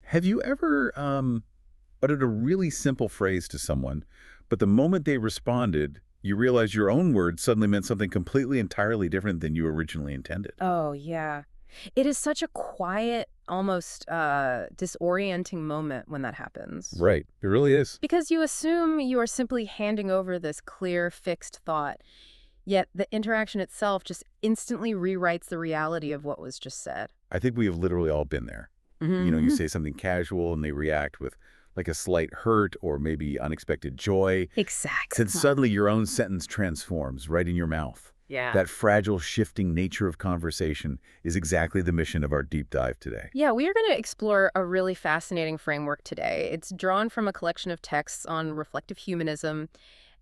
Have you ever uttered a really simple phrase to someone, but the moment they responded, you realize your own words suddenly meant something completely entirely different than you originally intended? Oh, yeah. It is such a quiet, almost disorienting moment when that happens. Right. It really is. Because you assume you are simply handing over this clear, fixed thought, yet the interaction itself just instantly rewrites the reality of what was just said. I think we have literally all been there. You Hmm. say something casual and they react with like a slight hurt or maybe unexpected joy. Exactly. Then suddenly your own sentence transforms right in your mouth. Yeah. That fragile, shifting nature of conversation is exactly the mission of our deep dive today. Yeah, we are going to explore a really fascinating framework today. It's drawn from a collection of texts on reflective humanism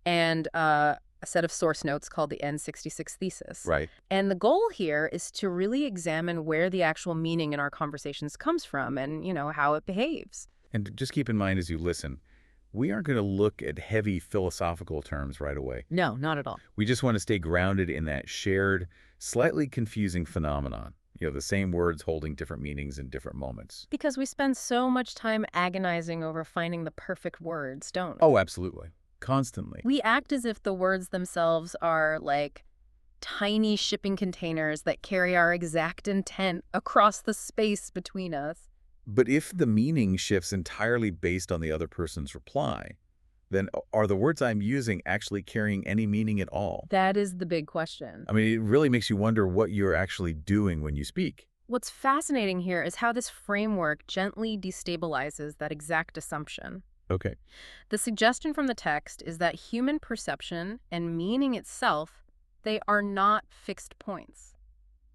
and a set of source notes called the N66 thesis. Right. And the goal here is to really examine where the actual meaning in our conversations comes from and, how it behaves. And just keep in mind as you listen, we aren't going to look at heavy philosophical terms right away. No, not at all. We just want to stay grounded in that shared, slightly confusing phenomenon. The same words holding different meanings in different moments. Because we spend so much time agonizing over finding the perfect words, don't we? Oh, absolutely. Constantly. We act as if the words themselves are like tiny shipping containers that carry our exact intent across the space between us. But if the meaning shifts entirely based on the other person's reply, then are the words I'm using actually carrying any meaning at all? That is the big question. I mean, it really makes you wonder what you're actually doing when you speak. What's fascinating here is how this framework gently destabilizes that exact assumption. Okay. The suggestion from the text is that human perception and meaning itself, they are not fixed points.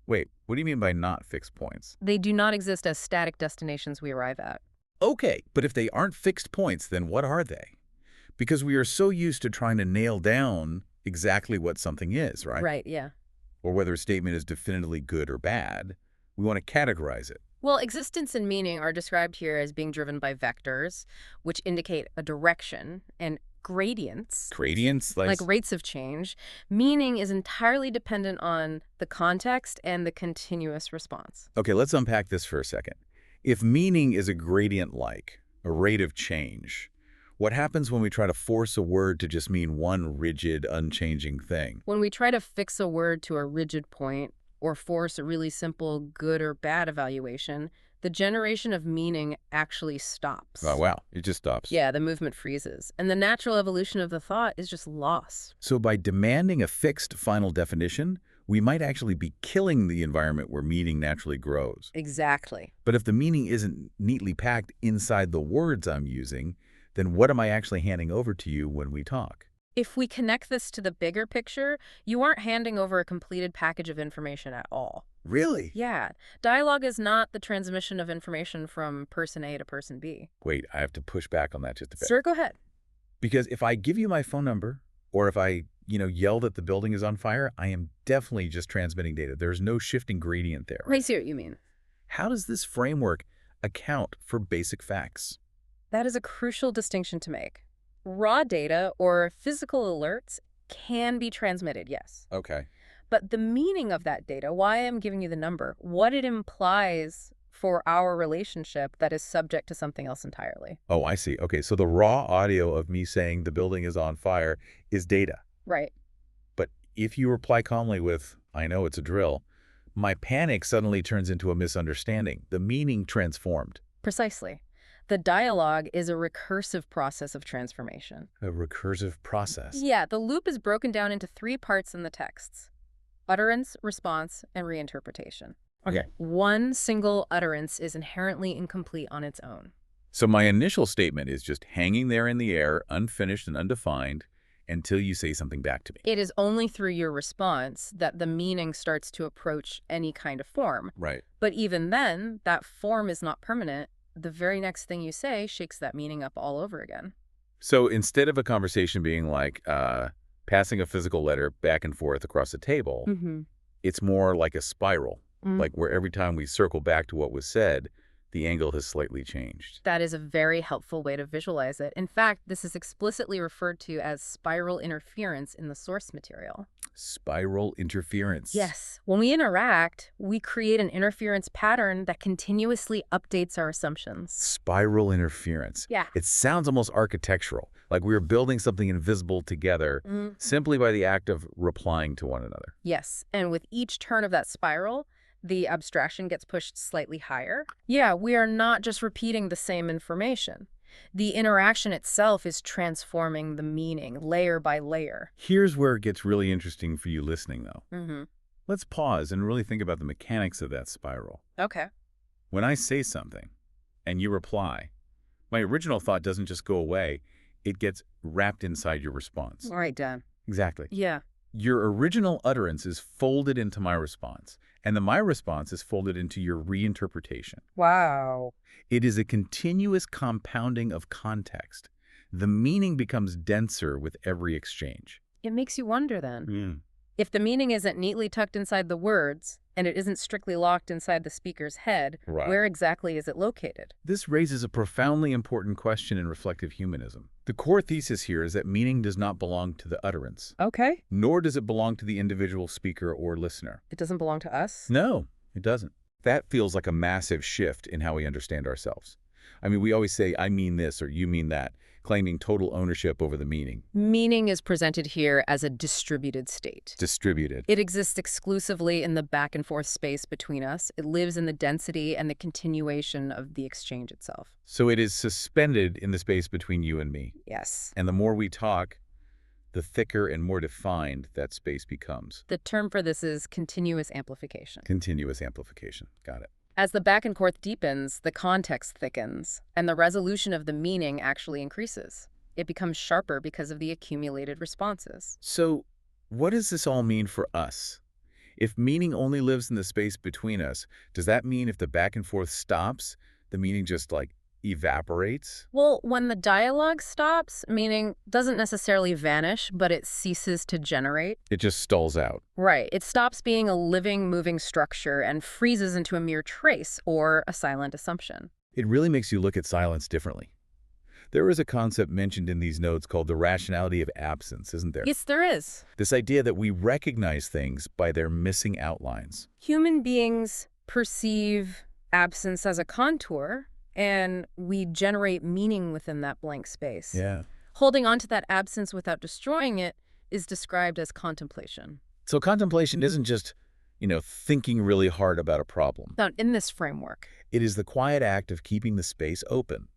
Wait, what do you mean by not fixed points? They do not exist as static destinations we arrive at. Okay, but if they aren't fixed points, then what are they? Because we are so used to trying to nail down exactly what something is, right? Right, yeah. Or whether a statement is definitively good or bad. We want to categorize it. Well, existence and meaning are described here as being driven by vectors, which indicate a direction, and gradients, Gradients, like rates of change. Meaning is entirely dependent on the context and the continuous response. Okay, let's unpack this for a second. If meaning is a gradient-like, a rate of change, what happens when we try to force a word to just mean one rigid, unchanging thing? When we try to fix a word to a rigid point or force a really simple good or bad evaluation, the generation of meaning actually stops. Oh, wow, it just stops. Yeah, the movement freezes. And the natural evolution of the thought is just lost. So by demanding a fixed final definition, we might actually be killing the environment where meaning naturally grows. Exactly. But if the meaning isn't neatly packed inside the words I'm using, then what am I actually handing over to you when we talk? If we connect this to the bigger picture, you aren't handing over a completed package of information at all. Really? Yeah, dialogue is not the transmission of information from person A to person B. Wait, I have to push back on that just a bit. Sir, go ahead. Because if I give you my phone number, or if I, yell that the building is on fire, I am definitely just transmitting data. There's no shifting gradient there. I see what you mean. How does this framework account for basic facts? That is a crucial distinction to make. Raw data or physical alerts can be transmitted, yes. Okay. But the meaning of that data, why I'm giving you the number, what it implies for our relationship that is subject to something else entirely. Oh, I see. Okay, so the raw audio of me saying the building is on fire is data. Right. But if you reply calmly with, I know it's a drill, my panic suddenly turns into a misunderstanding. The meaning transformed. Precisely. The dialogue is a recursive process of transformation. A recursive process. Yeah, the loop is broken down into 3 parts in the texts: utterance, response, and reinterpretation. Okay. One single utterance is inherently incomplete on its own. So my initial statement is just hanging there in the air, unfinished and undefined, until you say something back to me. It is only through your response that the meaning starts to approach any kind of form. Right. But even then, that form is not permanent. The very next thing you say shakes that meaning up all over again. So instead of a conversation being like passing a physical letter back and forth across the table, Mm-hmm. it's more like a spiral, like where every time we circle back to what was said, The angle has slightly changed. That is a very helpful way to visualize it. In fact, this is explicitly referred to as spiral interference in the source material. Spiral interference. Yes. When we interact, we create an interference pattern that continuously updates our assumptions. Spiral interference. Yeah. It sounds almost architectural, like we are building something invisible together simply by the act of replying to one another. Yes. And with each turn of that spiral, the abstraction gets pushed slightly higher. Yeah, we are not just repeating the same information. The interaction itself is transforming the meaning layer by layer. Here's where it gets really interesting for you listening, though. Mm-hmm. Let's pause and really think about the mechanics of that spiral. Okay. When I say something and you reply, my original thought doesn't just go away, it gets wrapped inside your response. All right, Dan. Exactly. Yeah. Your original utterance is folded into my response, and my response is folded into your reinterpretation. Wow. It is a continuous compounding of context. The meaning becomes denser with every exchange. It makes you wonder then. If the meaning isn't neatly tucked inside the words, and it isn't strictly locked inside the speaker's head, where exactly is it located? This raises a profoundly important question in reflective humanism. The core thesis here is that meaning does not belong to the utterance. Okay. Nor does it belong to the individual speaker or listener. It doesn't belong to us? No, it doesn't. That feels like a massive shift in how we understand ourselves. I mean, we always say, I mean this or you mean that, claiming total ownership over the meaning. Meaning is presented here as a distributed state. Distributed. It exists exclusively in the back and forth space between us. It lives in the density and the continuation of the exchange itself. So it is suspended in the space between you and me. Yes. And the more we talk, the thicker and more defined that space becomes. The term for this is continuous amplification. Continuous amplification. Got it. As the back and forth deepens, the context thickens, and the resolution of the meaning actually increases. It becomes sharper because of the accumulated responses. So what does this all mean for us? If meaning only lives in the space between us, does that mean if the back and forth stops, the meaning just evaporates? Well, when the dialogue stops, meaning doesn't necessarily vanish, but it ceases to generate. It just stalls out. Right. It stops being a living, moving structure and freezes into a mere trace or a silent assumption. It really makes you look at silence differently. There is a concept mentioned in these notes called the rationality of absence, isn't there? Yes, there is. This idea that we recognize things by their missing outlines. Human beings perceive absence as a contour, and we generate meaning within that blank space. Yeah. Holding on to that absence without destroying it is described as contemplation. So contemplation isn't just, thinking really hard about a problem. Now, in this framework, It is the quiet act of keeping the space open,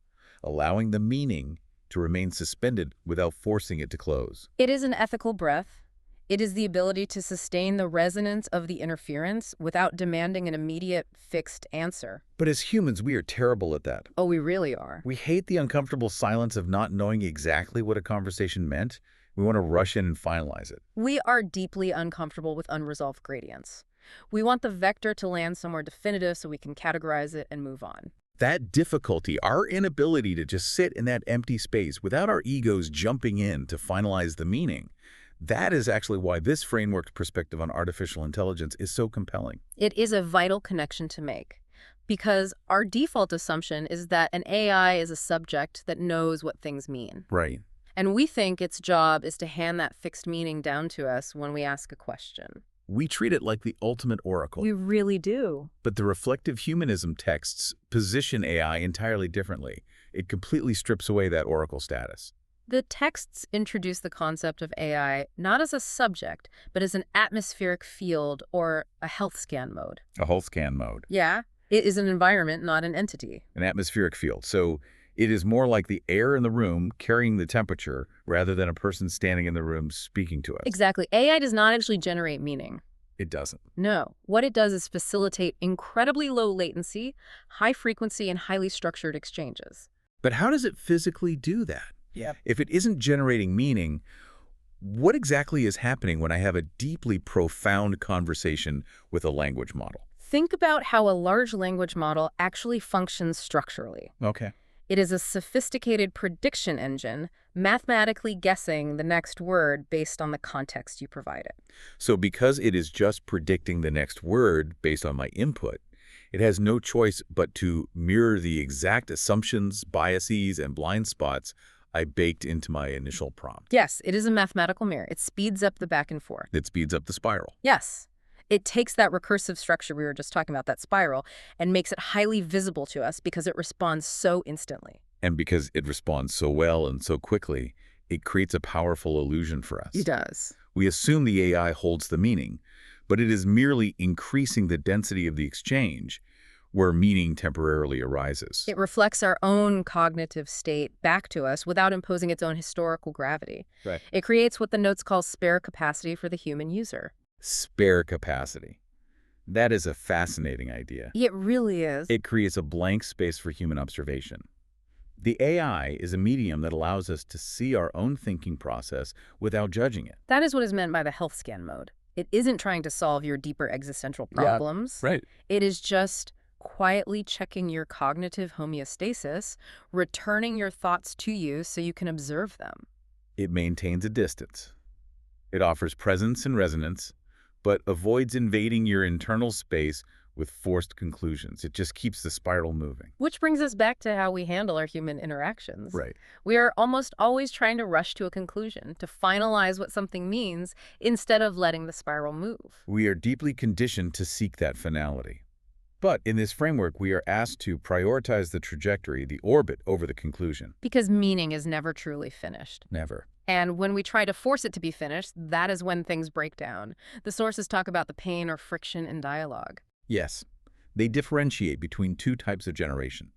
allowing the meaning to remain suspended without forcing it to close. it is an ethical breath. It is the ability to sustain the resonance of the interference without demanding an immediate, fixed answer. But as humans, we are terrible at that. Oh, we really are. We hate the uncomfortable silence of not knowing exactly what a conversation meant. We want to rush in and finalize it. We are deeply uncomfortable with unresolved gradients. We want the vector to land somewhere definitive so we can categorize it and move on. That difficulty, our inability to just sit in that empty space without our egos jumping in to finalize the meaning, that is actually why this framework perspective on artificial intelligence is so compelling. It is a vital connection to make, because our default assumption is that an AI is a subject that knows what things mean. Right. And we think its job is to hand that fixed meaning down to us when we ask a question. We treat it like the ultimate oracle. We really do. But the reflective humanism texts position AI entirely differently. It completely strips away that oracle status. The texts introduce the concept of AI not as a subject, but as an atmospheric field or a health scan mode. A whole scan mode. Yeah, it is an environment, not an entity. An atmospheric field. So it is more like the air in the room carrying the temperature rather than a person standing in the room speaking to us. Exactly. AI does not actually generate meaning. It doesn't. No. What it does is facilitate incredibly low latency, high frequency, and highly structured exchanges. But how does it physically do that? Yep. If it isn't generating meaning, what exactly is happening when I have a deeply profound conversation with a language model? Think about how a large language model actually functions structurally. Okay. It is a sophisticated prediction engine, mathematically guessing the next word based on the context you provide it. So because it is just predicting the next word based on my input, It has no choice but to mirror the exact assumptions, biases, and blind spots I baked into my initial prompt. Yes, it is a mathematical mirror. It speeds up the back and forth. It speeds up the spiral. Yes. It takes that recursive structure we were just talking about, that spiral, and makes it highly visible to us because it responds so instantly. And because it responds so well and so quickly, it creates a powerful illusion for us. It does. We assume the AI holds the meaning, but it is merely increasing the density of the exchange where meaning temporarily arises. It reflects our own cognitive state back to us without imposing its own historical gravity. Right. It creates what the notes call spare capacity for the human user. Spare capacity. That is a fascinating idea. It really is. It creates a blank space for human observation. The AI is a medium that allows us to see our own thinking process without judging it. That is what is meant by the health scan mode. It isn't trying to solve your deeper existential problems. Right. It is just quietly checking your cognitive homeostasis, returning your thoughts to you so you can observe them. It maintains a distance. It offers presence and resonance, but avoids invading your internal space with forced conclusions. It just keeps the spiral moving. Which brings us back to how we handle our human interactions. Right. We are almost always trying to rush to a conclusion, to finalize what something means, instead of letting the spiral move. We are deeply conditioned to seek that finality. But in this framework, we are asked to prioritize the trajectory, the orbit, over the conclusion. Because meaning is never truly finished. Never. And when we try to force it to be finished, that is when things break down. The sources talk about the pain or friction in dialogue. Yes, they differentiate between two types of generation.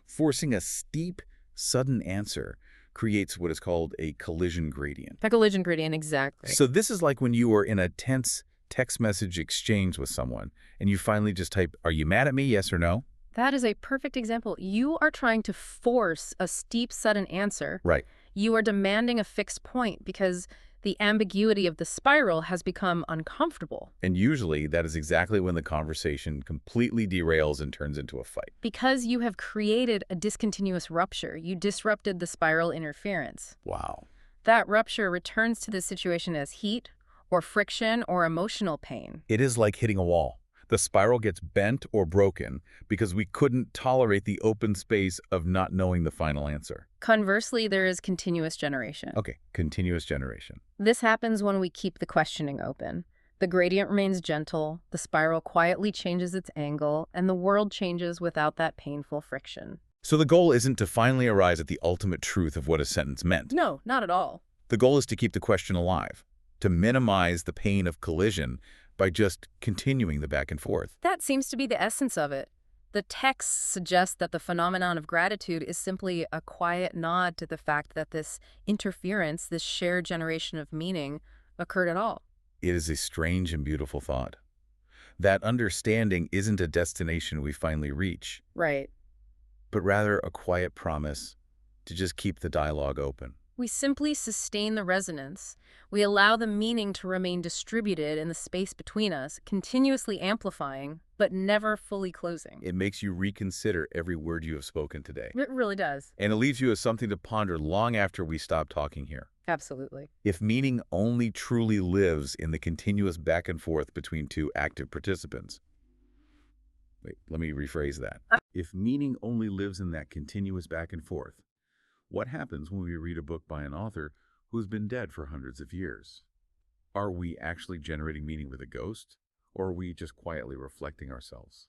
Forcing a steep, sudden answer creates what is called a collision gradient. The collision gradient, exactly. So this is like when you are in a tense text message exchange with someone and you finally just type, "Are you mad at me? Yes or no?" That is a perfect example. You are trying to force a steep, sudden answer. Right. You are demanding a fixed point because the ambiguity of the spiral has become uncomfortable. And usually that is exactly when the conversation completely derails and turns into a fight. Because you have created a discontinuous rupture, you disrupted the spiral interference. Wow. That rupture returns to the situation as heat or friction or emotional pain. It is like hitting a wall. The spiral gets bent or broken because we couldn't tolerate the open space of not knowing the final answer. Conversely, there is continuous generation. Okay, continuous generation. This happens when we keep the questioning open. The gradient remains gentle, the spiral quietly changes its angle, and the world changes without that painful friction. So the goal isn't to finally arrive at the ultimate truth of what a sentence meant. No, not at all. The goal is to keep the question alive, to minimize the pain of collision by just continuing the back and forth. That seems to be the essence of it. The text suggests that the phenomenon of gratitude is simply a quiet nod to the fact that this interference, this shared generation of meaning, occurred at all. It is a strange and beautiful thought. That understanding isn't a destination we finally reach, Right. but rather a quiet promise to just keep the dialogue open. We simply sustain the resonance. We allow the meaning to remain distributed in the space between us, continuously amplifying, but never fully closing. It makes you reconsider every word you have spoken today. It really does. And it leaves you as something to ponder long after we stop talking here. Absolutely. If meaning only truly lives in the continuous back and forth between two active participants. Wait, let me rephrase that. If meaning only lives in that continuous back and forth, what happens when we read a book by an author who's been dead for hundreds of years? Are we actually generating meaning with a ghost, or are we just quietly reflecting ourselves?